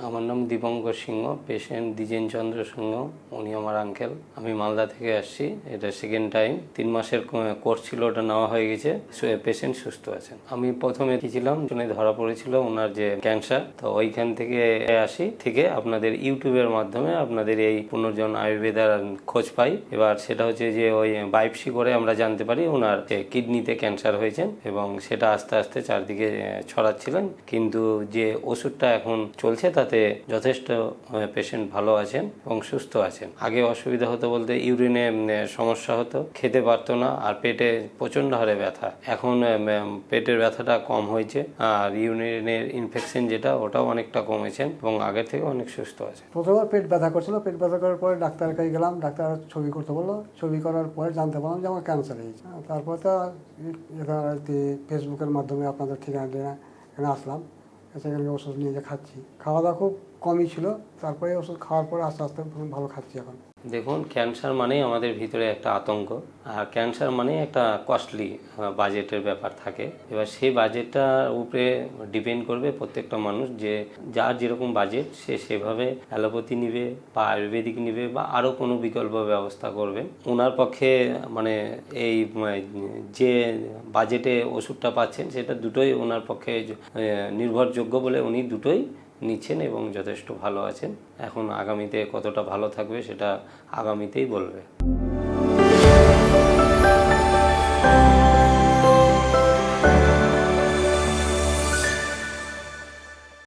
আমার নাম দীপঙ্কর সিংহ, পেশেন্ট দ্বিজেন চন্দ্র সিংহ, উনি আমার আঙ্কেল। আমি মালদা থেকে আসছি, এটা সেকেন্ড টাইম। 3 মাসের কোর্স ছিল, ওটা নেওয়া হয়ে গেছে, পেশেন্ট সুস্থ আছেন। আমি প্রথমে ছিলাম, শুনে ধরা পড়েছিল ওনার যে ক্যান্সার, তো ওইখান থেকে আসি, থেকে আপনাদের ইউটিউবের মাধ্যমে আপনাদের এই পুনর্জন আয়ুর্বেদার খোঁজ পাই। এবার সেটা হচ্ছে যে ওই বায়োপসি করে আমরা জানতে পারি ওনার কিডনিতে ক্যান্সার হয়েছেন, এবং সেটা আস্তে আস্তে চারদিকে ছড়াচ্ছিলেন। কিন্তু যে ওষুধটা এখন চলছে তাতে যথেষ্ট পেশেন্ট ভালো আছেন এবং সুস্থ আছেন। আগে অসুবিধা হতো বলতে ইউরিনে সমস্যা হতো, খেতে পারতো না, আর পেটে প্রচণ্ড হারে ব্যথা। এখন পেটের ব্যথাটা কম হয়েছে, আর ইউরিনের ইনফেকশন যেটা ওটাও অনেকটা কমেছেন এবং আগের থেকে অনেক সুস্থ আছে। প্রথমে পেট ব্যথা করছিল, পেট ব্যথা করার পরে ডাক্তারের কাছে গেলাম, ডাক্তার ছবি করতে বললো। ছবি করার পরে জানতে পারলাম যে আমার ক্যান্সার হয়েছে। তারপর তো ফেসবুকের মাধ্যমে আপনাদের ঠিকানা এখানে আসলাম, সেখানে ওষুধ নিয়ে যে খাচ্ছি। খাওয়া দাওয়া খুব কমই ছিল, তারপরে ওষুধ খাওয়ার পরে আস্তে আস্তে ভালো খাচ্ছি এখন। দেখুন, ক্যান্সার মানেই আমাদের ভিতরে একটা আতঙ্ক, আর ক্যান্সার মানেই একটা কস্টলি বাজেটের ব্যাপার থাকে। এবার সেই বাজেটটার উপরে ডিপেন্ড করবে প্রত্যেকটা মানুষ, যে যার যেরকম বাজেট সে সেভাবে অ্যালোপ্যাথি নিবে বা আয়ুর্বেদিক নিবে বা আরও কোনো বিকল্প ব্যবস্থা করবে। ওনার পক্ষে মানে এই যে বাজেটে ওষুধটা পাচ্ছেন সেটা দুটোই ওনার পক্ষে নির্ভরযোগ্য বলে উনি দুটোই নিচ্ছেন এবং যথেষ্ট ভালো আছেন। এখন আগামীতে কতটা ভালো থাকবে সেটা আগামীতেই বলবে।